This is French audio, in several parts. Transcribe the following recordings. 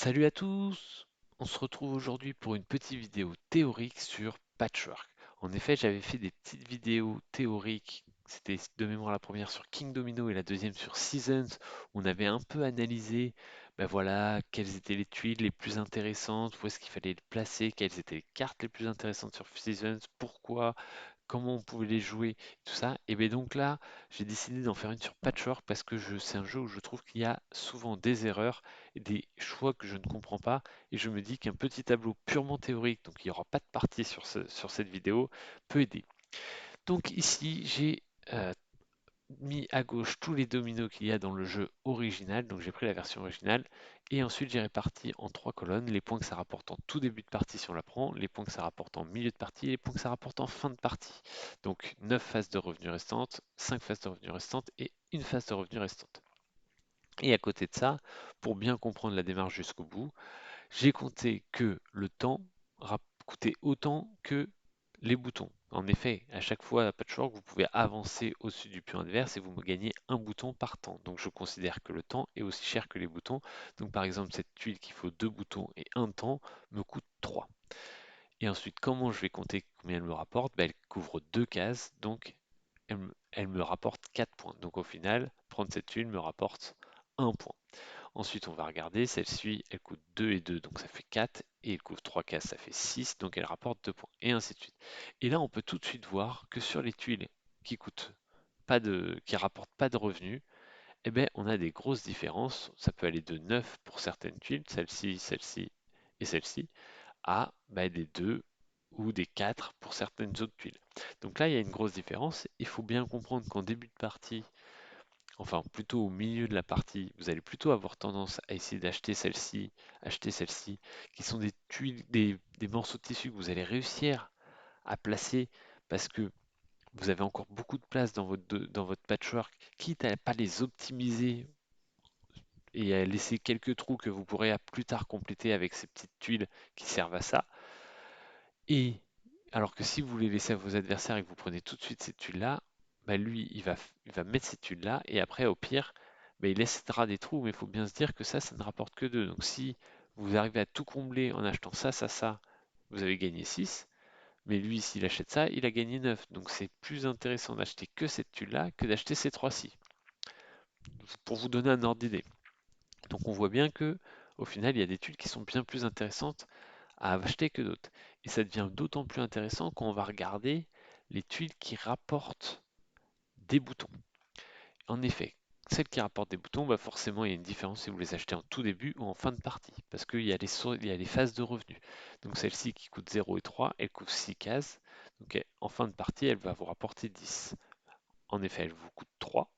Salut à tous! On se retrouve aujourd'hui pour une petite vidéo théorique sur Patchwork. En effet, j'avais fait des petites vidéos théoriques, c'était de mémoire la première sur King Domino et la deuxième sur Seasons, où on avait un peu analysé, ben voilà, quelles étaient les tuiles les plus intéressantes, où est-ce qu'il fallait les placer, quelles étaient les cartes les plus intéressantes sur Seasons, pourquoi, comment on pouvait les jouer, tout ça. Et bien donc là, j'ai décidé d'en faire une sur Patchwork parce que c'est un jeu où je trouve qu'il y a souvent des erreurs et des choix que je ne comprends pas. Et je me dis qu'un petit tableau purement théorique, donc il n'y aura pas de partie sur cette vidéo, peut aider. Donc ici, j'ai mis à gauche tous les dominos qu'il y a dans le jeu original. Donc j'ai pris la version originale et ensuite j'ai réparti en trois colonnes les points que ça rapporte en tout début de partie si on la prend, les points que ça rapporte en milieu de partie et les points que ça rapporte en fin de partie. Donc 9 phases de revenus restantes, 5 phases de revenus restantes et une phase de revenus restante. Et à côté de ça, pour bien comprendre la démarche jusqu'au bout, j'ai compté que le temps coûtait autant que les boutons. En effet, à chaque fois à Patchwork, vous pouvez avancer au-dessus du pion adverse et vous me gagnez un bouton par temps. Donc je considère que le temps est aussi cher que les boutons. Donc par exemple, cette tuile qui faut deux boutons et un temps me coûte 3. Et ensuite, comment je vais compter combien elle me rapporte? Ben, elle couvre deux cases, donc elle me rapporte 4 points. Donc au final, prendre cette tuile me rapporte un point. Ensuite, on va regarder, celle-ci, elle coûte 2 et 2, donc ça fait 4, et elle couvre 3 cases, ça fait 6, donc elle rapporte 2 points, et ainsi de suite. Et là, on peut tout de suite voir que sur les tuiles qui rapportent pas de revenus, eh ben, on a des grosses différences. Ça peut aller de 9 pour certaines tuiles, celle-ci, celle-ci et celle-ci, à des 2 ou des 4 pour certaines autres tuiles. Donc là, il y a une grosse différence. Il faut bien comprendre qu'en début de partie, enfin plutôt au milieu de la partie, vous allez plutôt avoir tendance à essayer acheter celle-ci, qui sont des tuiles, des morceaux de tissu que vous allez réussir à placer parce que vous avez encore beaucoup de place dans votre patchwork, quitte à pas les optimiser et à laisser quelques trous que vous pourrez à plus tard compléter avec ces petites tuiles qui servent à ça. Et alors que si vous les laissez à vos adversaires et que vous prenez tout de suite cette tuile-là, lui, il va mettre cette tuile-là et après, au pire, il laissera des trous, mais il faut bien se dire que ça ne rapporte que 2. Donc si vous arrivez à tout combler en achetant ça, vous avez gagné 6. Mais lui, s'il achète ça, il a gagné 9. Donc c'est plus intéressant d'acheter que cette tuile-là que d'acheter ces trois-ci. Pour vous donner un ordre d'idée. Donc on voit bien que au final, il y a des tuiles qui sont bien plus intéressantes à acheter que d'autres. Et ça devient d'autant plus intéressant quand on va regarder les tuiles qui rapportent des boutons. En effet, celles qui rapportent des boutons, forcément il y a une différence si vous les achetez en tout début ou en fin de partie, parce qu'il y a il y a les phases de revenus. Donc celle-ci qui coûte 0 et 3, elle couvre 6 cases. Donc en fin de partie, elle va vous rapporter 10. En effet, elle vous coûte 3.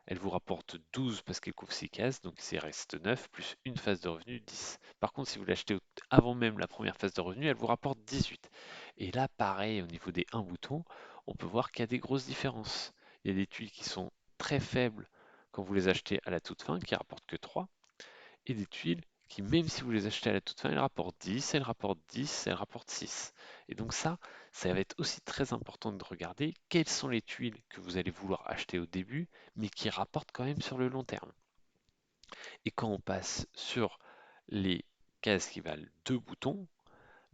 Elle vous rapporte 12 parce qu'elle couvre 6 cases, donc il reste 9 plus une phase de revenu, 10. Par contre, si vous l'achetez avant même la première phase de revenu, elle vous rapporte 18. Et là, pareil, au niveau des 1 boutons, on peut voir qu'il y a des grosses différences. Il y a des tuiles qui sont très faibles quand vous les achetez à la toute fin, qui rapportent que 3, et des tuiles qui, même si vous les achetez à la toute fin, elles rapportent 10, elles rapportent 10, elles rapportent 6. Et donc ça va être aussi très important de regarder quelles sont les tuiles que vous allez vouloir acheter au début, mais qui rapportent quand même sur le long terme. Et quand on passe sur les cases qui valent 2 boutons,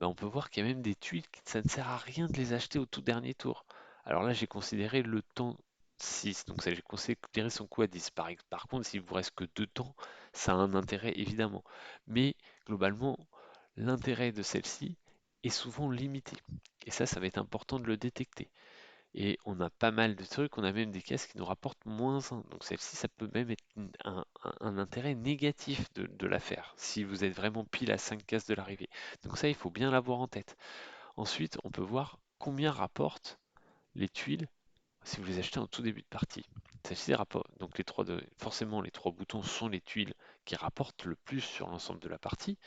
on peut voir qu'il y a même des tuiles que ça ne sert à rien de les acheter au tout dernier tour. Alors là, j'ai considéré le temps 6, donc ça j'ai considéré son coût à 10. Par contre, s'il vous reste que 2 temps, ça a un intérêt évidemment. Mais globalement, l'intérêt de celle-ci est souvent limité. Et ça va être important de le détecter. Et on a pas mal de trucs, on a même des caisses qui nous rapportent moins 1. Donc celle-ci, ça peut même être un intérêt négatif de la faire, si vous êtes vraiment pile à 5 cases de l'arrivée. Donc ça, il faut bien l'avoir en tête. Ensuite, on peut voir combien rapportent les tuiles si vous les achetez en tout début de partie. Celle-ci rapporte, donc forcément les trois boutons sont les tuiles qui rapportent le plus sur l'ensemble de la partie.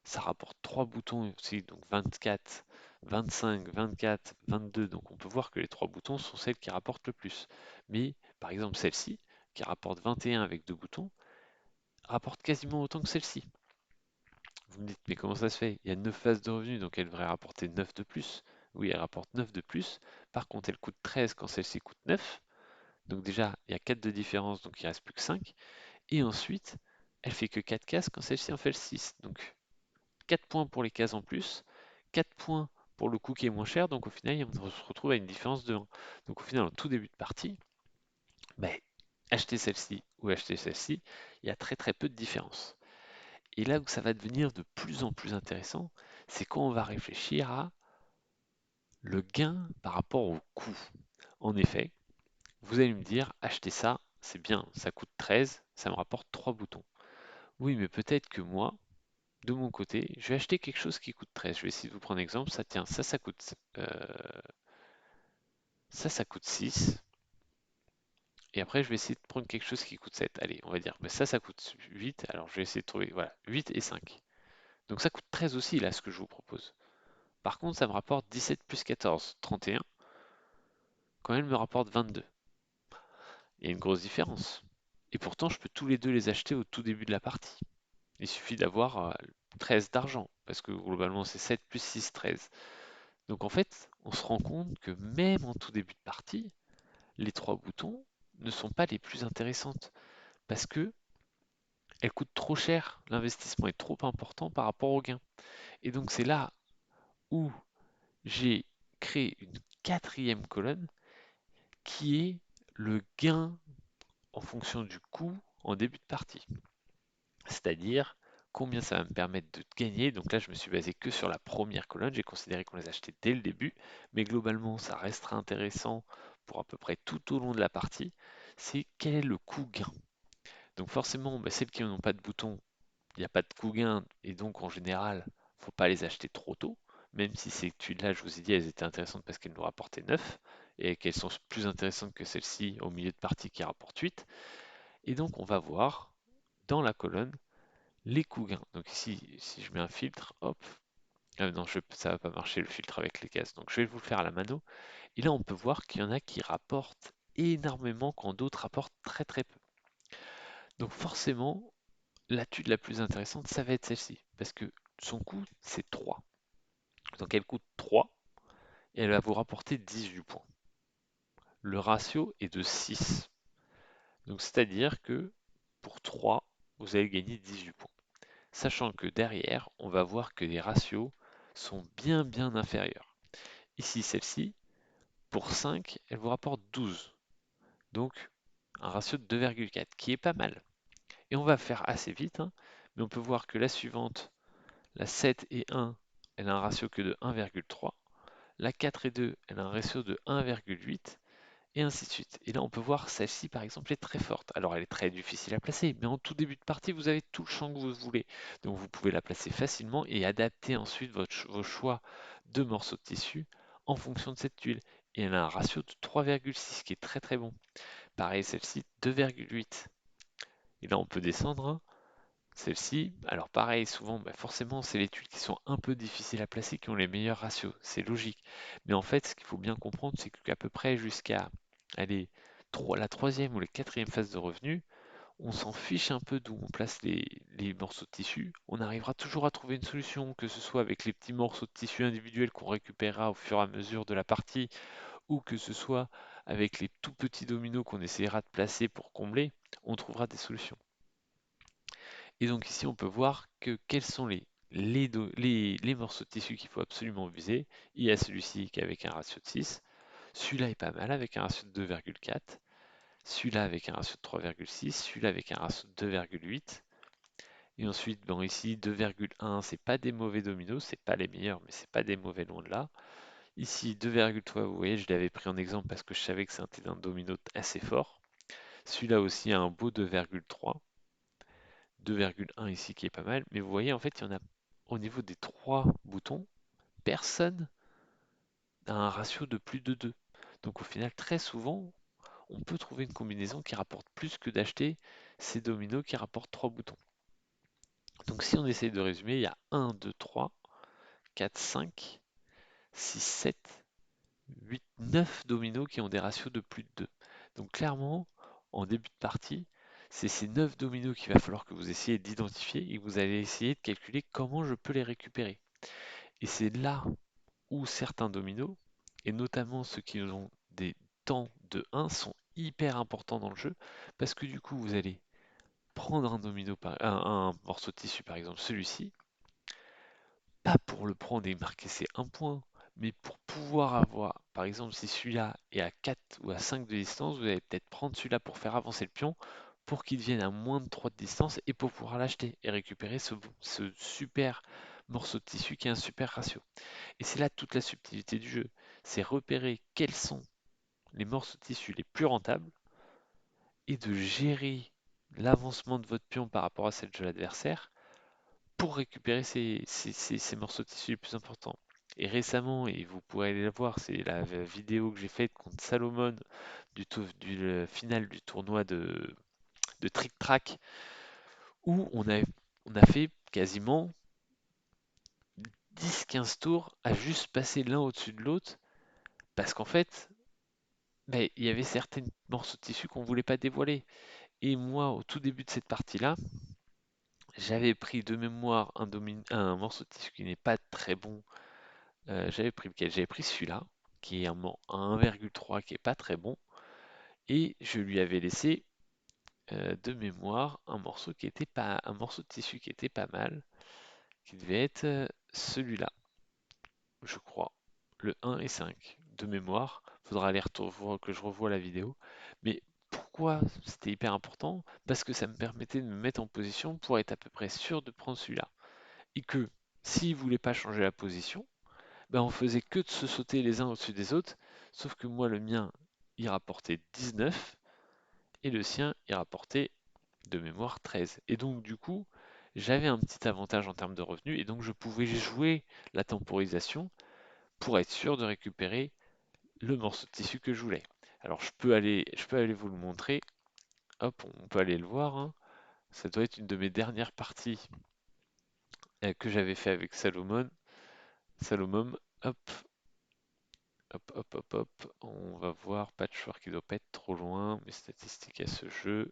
Ça rapporte 3 boutons aussi, donc 24, 25, 24, 22. Donc on peut voir que les 3 boutons sont celles qui rapportent le plus. Mais par exemple celle-ci, qui rapporte 21 avec 2 boutons, rapporte quasiment autant que celle-ci. Vous me dites, mais comment ça se fait? Il y a 9 phases de revenus, donc elle devrait rapporter 9 de plus. Oui, elle rapporte 9 de plus. Par contre, elle coûte 13 quand celle-ci coûte 9. Donc déjà, il y a 4 de différence, donc il ne reste plus que 5. Et ensuite, elle fait que 4 cases quand celle-ci en fait 6. Donc 4 points pour les cases en plus, 4 points pour le coup qui est moins cher, donc au final on se retrouve à une différence de 1. Donc au final, en tout début de partie, ben, acheter celle-ci ou acheter celle-ci, il y a très très peu de différence. Et là où ça va devenir de plus en plus intéressant, c'est quand on va réfléchir à le gain par rapport au coût. En effet, vous allez me dire, acheter ça, c'est bien, ça coûte 13, ça me rapporte 3 boutons. Oui, mais peut-être que moi, de mon côté, je vais acheter quelque chose qui coûte 13. Je vais essayer de vous prendre un exemple. Ça, tiens, ça coûte 6. Et après, je vais essayer de prendre quelque chose qui coûte 7. Allez, on va dire, mais ça coûte 8. Alors, je vais essayer de trouver, voilà, 8 et 5. Donc, ça coûte 13 aussi, là, ce que je vous propose. Par contre, ça me rapporte 17 plus 14, 31. Quand même, me rapporte 22. Il y a une grosse différence. Et pourtant, je peux tous les deux les acheter au tout début de la partie. Il suffit d'avoir 13 d'argent, parce que globalement, c'est 7 plus 6, 13. Donc en fait, on se rend compte que même en tout début de partie, les trois boutons ne sont pas les plus intéressantes parce que elles coûtent trop cher, l'investissement est trop important par rapport au gain. Et donc c'est là où j'ai créé une quatrième colonne qui est le gain en fonction du coût en début de partie. C'est-à-dire combien ça va me permettre de gagner. Donc là, je me suis basé que sur la première colonne. J'ai considéré qu'on les achetait dès le début, mais globalement, ça restera intéressant pour à peu près tout au long de la partie. C'est quel est le coût gain. Donc forcément, bah, celles qui n'ont pas de bouton, il n'y a pas de coût gain, et donc en général, il ne faut pas les acheter trop tôt. Même si ces études-là, je vous ai dit, elles étaient intéressantes parce qu'elles nous rapportaient 9 et qu'elles sont plus intéressantes que celles-ci au milieu de partie qui rapportent 8. Et donc on va voir dans la colonne les coûts gains. Donc ici, si je mets un filtre, hop, non, ça va pas marcher le filtre avec les cases. Donc je vais vous le faire à la mano. Et là, on peut voir qu'il y en a qui rapportent énormément quand d'autres rapportent très très peu. Donc forcément, l'étude la plus intéressante, ça va être celle-ci. Parce que son coût, c'est 3. Donc elle coûte 3 et elle va vous rapporter 18 points. Le ratio est de 6. Donc c'est-à-dire que pour 3, vous allez gagner 18 points. Sachant que derrière, on va voir que les ratios sont bien inférieurs. Ici, celle-ci, pour 5, elle vous rapporte 12. Donc, un ratio de 2,4, qui est pas mal. Et on va faire assez vite, hein, mais on peut voir que la suivante, la 7 et 1, elle a un ratio que de 1,3. La 4 et 2, elle a un ratio de 1,8. Et ainsi de suite. Et là, on peut voir celle-ci, par exemple, est très forte. Alors, elle est très difficile à placer, mais en tout début de partie, vous avez tout le champ que vous voulez. Donc, vous pouvez la placer facilement et adapter ensuite vos choix de morceaux de tissu en fonction de cette tuile. Et elle a un ratio de 3,6 qui est très très bon. Pareil, celle-ci, 2,8. Et là, on peut descendre, hein. Celle-ci, alors pareil, souvent, bah, forcément, c'est les tuiles qui sont un peu difficiles à placer qui ont les meilleurs ratios, c'est logique. Mais en fait, ce qu'il faut bien comprendre, c'est qu'à peu près jusqu'à allez, la troisième ou la quatrième phase de revenu, on s'en fiche un peu d'où on place les morceaux de tissu. On arrivera toujours à trouver une solution, que ce soit avec les petits morceaux de tissu individuels qu'on récupérera au fur et à mesure de la partie, ou que ce soit avec les tout petits dominos qu'on essaiera de placer pour combler, on trouvera des solutions. Et donc ici, on peut voir que quels sont les morceaux de tissu qu'il faut absolument viser. Il y a celui-ci qui est avec un ratio de 6. Celui-là est pas mal avec un ratio de 2,4. Celui-là avec un ratio de 3,6. Celui-là avec un ratio de 2,8. Et ensuite, bon, ici, 2,1, c'est pas des mauvais dominos, c'est pas les meilleurs, mais c'est pas des mauvais loin de là. Ici, 2,3, vous voyez, je l'avais pris en exemple parce que je savais que c'était un domino assez fort. Celui-là aussi a un beau 2,3. 2,1 ici qui est pas mal, mais vous voyez en fait il y en a au niveau des trois boutons, personne n'a un ratio de plus de 2. Donc au final très souvent on peut trouver une combinaison qui rapporte plus que d'acheter ces dominos qui rapportent 3 boutons. Donc si on essaye de résumer, il y a 1, 2, 3, 4, 5, 6, 7, 8, 9 dominos qui ont des ratios de plus de 2. Donc clairement, en début de partie, c'est ces 9 dominos qu'il va falloir que vous essayez d'identifier et que vous allez essayer de calculer comment je peux les récupérer. Et c'est là où certains dominos, et notamment ceux qui ont des temps de 1, sont hyper importants dans le jeu, parce que du coup, vous allez prendre un domino, un morceau de tissu, par exemple celui-ci, pas pour le prendre et marquer ses un point, mais pour pouvoir avoir, par exemple, si celui-là est à 4 ou à 5 de distance, vous allez peut-être prendre celui-là pour faire avancer le pion, pour qu'il devienne à moins de 3 de distance et pour pouvoir l'acheter et récupérer ce super morceau de tissu qui a un super ratio. Et c'est là toute la subtilité du jeu, c'est repérer quels sont les morceaux de tissu les plus rentables et de gérer l'avancement de votre pion par rapport à celle de l'adversaire pour récupérer ces morceaux de tissu les plus importants. Et récemment, et vous pourrez aller la voir, c'est la vidéo que j'ai faite contre Salomon du final du tournoi de Trick Track, où on a fait quasiment 10-15 tours à juste passer l'un au-dessus de l'autre, parce qu'en fait, ben, il y avait certains morceaux de tissu qu'on ne voulait pas dévoiler. Et moi, au tout début de cette partie-là, j'avais pris de mémoire un morceau de tissu qui n'est pas très bon. J'avais pris lequel? J'avais pris celui-là, qui est un 1,3 qui est pas très bon, et je lui avais laissé de mémoire un morceau de tissu qui était pas mal, qui devait être celui-là, je crois, le 1 et 5 de mémoire. Faudra que je revoie la vidéo. Mais pourquoi c'était hyper important? Parce que ça me permettait de me mettre en position pour être à peu près sûr de prendre celui-là. Et que s'il voulait pas changer la position, ben on faisait que de se sauter les uns au-dessus des autres, sauf que moi le mien il rapportait 19 et le sien il rapportait de mémoire 13. Et donc du coup j'avais un petit avantage en termes de revenus et donc je pouvais jouer la temporisation pour être sûr de récupérer le morceau de tissu que je voulais. Alors je peux aller vous le montrer. Hop, on peut aller le voir, hein. Ça doit être une de mes dernières parties que j'avais fait avec Salomon. Salomon, hop, hop, hop, hop, hop. On va voir Patchwork, qui doit pas être trop loin. Mes statistiques à ce jeu.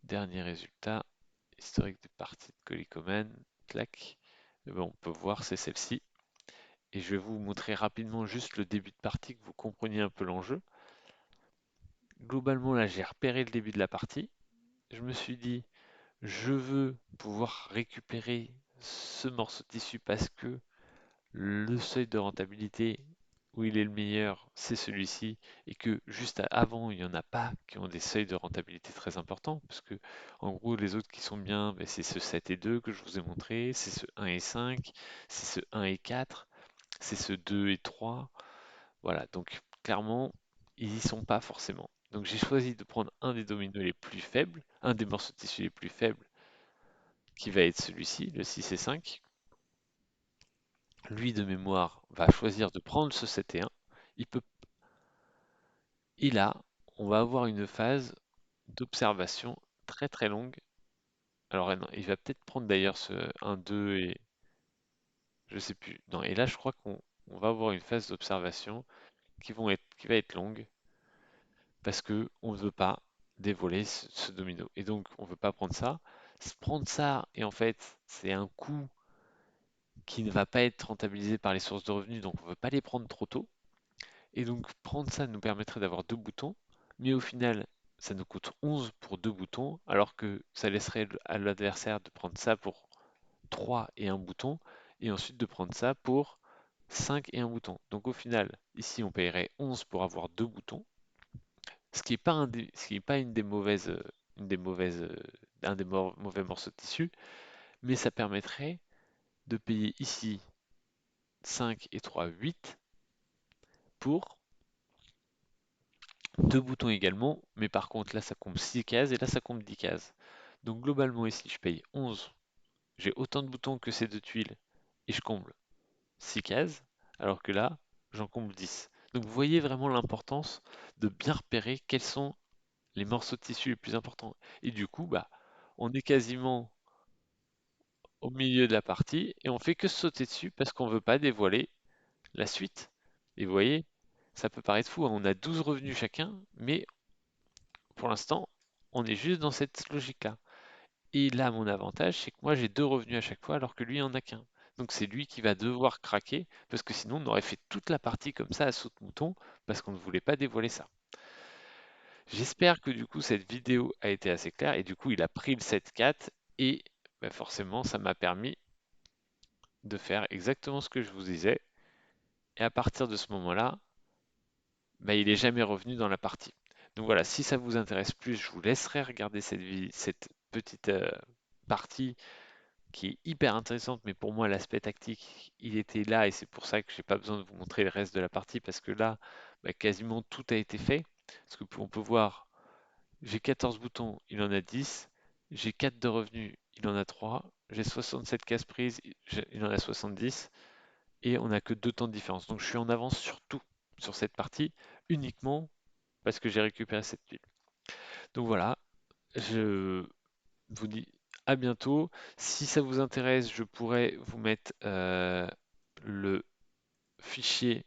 Dernier résultat. Historique des parties de Colicomane. Clac. Et ben, on peut voir, c'est celle-ci. Et je vais vous montrer rapidement juste le début de partie, que vous compreniez un peu l'enjeu. Globalement, là, j'ai repéré le début de la partie. Je me suis dit, je veux pouvoir récupérer ce morceau de tissu parce que le seuil de rentabilité où il est le meilleur, c'est celui-ci, et que avant, il n'y en a pas qui ont des seuils de rentabilité très importants, parce que en gros, les autres qui sont bien, ben, c'est ce 7 et 2 que je vous ai montré, c'est ce 1 et 5, c'est ce 1 et 4, c'est ce 2 et 3. Voilà, donc clairement, ils y sont pas forcément. Donc j'ai choisi de prendre un des dominos les plus faibles, un des morceaux de tissu les plus faibles, qui va être celui-ci, le 6 et 5. Lui, de mémoire, va choisir de prendre ce 7 et 1. Il peut, et là, on va avoir une phase d'observation très très longue. Alors non, il va peut-être prendre d'ailleurs ce 1, 2 et je sais plus. Non, et là, je crois qu'on va avoir une phase d'observation qui va être longue parce que on ne veut pas dévoiler ce domino. Et donc, on ne veut pas prendre ça. Prendre ça, et en fait, c'est un coût qui ne va pas être rentabilisé par les sources de revenus, donc on ne veut pas les prendre trop tôt. Et donc prendre ça nous permettrait d'avoir deux boutons, mais au final, ça nous coûte 11 pour deux boutons, alors que ça laisserait à l'adversaire de prendre ça pour 3 et un bouton, et ensuite de prendre ça pour 5 et un bouton. Donc au final, ici on paierait 11 pour avoir deux boutons, ce qui n'est pas, ce qui est pas une des mauvaises, un des mauvais morceaux de tissu, mais ça permettrait de payer ici 5 et 3, 8 pour deux boutons également, mais par contre là ça compte 6 cases et là ça compte 10 cases. Donc globalement ici je paye 11, j'ai autant de boutons que ces deux tuiles et je comble 6 cases, alors que là j'en comble 10. Donc vous voyez vraiment l'importance de bien repérer quels sont les morceaux de tissu les plus importants. Et du coup, bah, on est quasiment au milieu de la partie et on fait que se sauter dessus parce qu'on veut pas dévoiler la suite. Et vous voyez, ça peut paraître fou, hein, on a 12 revenus chacun, mais pour l'instant, on est juste dans cette logique-là. Et là, mon avantage, c'est que moi, j'ai deux revenus à chaque fois, alors que lui en a qu'un. Donc c'est lui qui va devoir craquer, parce que sinon, on aurait fait toute la partie comme ça à saute-mouton, parce qu'on ne voulait pas dévoiler ça. J'espère que du coup cette vidéo a été assez claire et du coup il a pris le 7-4 et bah, forcément ça m'a permis de faire exactement ce que je vous disais. Et à partir de ce moment-là, bah, il est jamais revenu dans la partie. Donc voilà, si ça vous intéresse plus, je vous laisserai regarder cette petite partie qui est hyper intéressante, mais pour moi l'aspect tactique, il était là et c'est pour ça que j'ai pas besoin de vous montrer le reste de la partie parce que là, bah, quasiment tout a été fait. Parce que on peut voir, j'ai 14 boutons, il en a 10, j'ai 4 de revenus, il en a 3, j'ai 67 cases prises, il en a 70, et on n'a que 2 temps de différence. Donc je suis en avance sur tout, sur cette partie, uniquement parce que j'ai récupéré cette tuile. Donc voilà, je vous dis à bientôt. Si ça vous intéresse, je pourrais vous mettre le fichier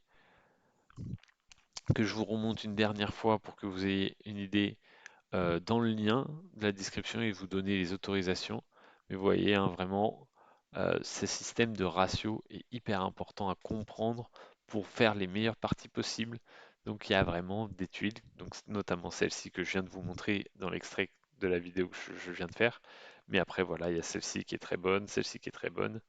que je vous remonte une dernière fois pour que vous ayez une idée dans le lien de la description et vous donner les autorisations. Mais vous voyez, hein, vraiment, ce système de ratio est hyper important à comprendre pour faire les meilleures parties possibles. Donc il y a vraiment des tuiles, donc notamment celle-ci que je viens de vous montrer dans l'extrait de la vidéo que je viens de faire. Mais après, voilà, il y a celle-ci qui est très bonne, celle-ci qui est très bonne.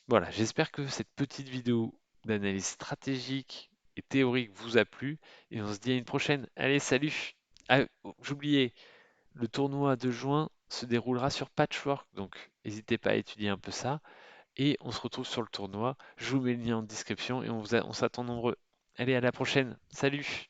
Voilà, j'espère que cette petite vidéo d'analyse stratégique et théorique vous a plu et on se dit à une prochaine. Allez, salut! Ah, oh, j'oubliais, le tournoi de juin se déroulera sur Patchwork, donc n'hésitez pas à étudier un peu ça. Et on se retrouve sur le tournoi. Je vous mets le lien en description et on s'attend nombreux. Allez, à la prochaine. Salut!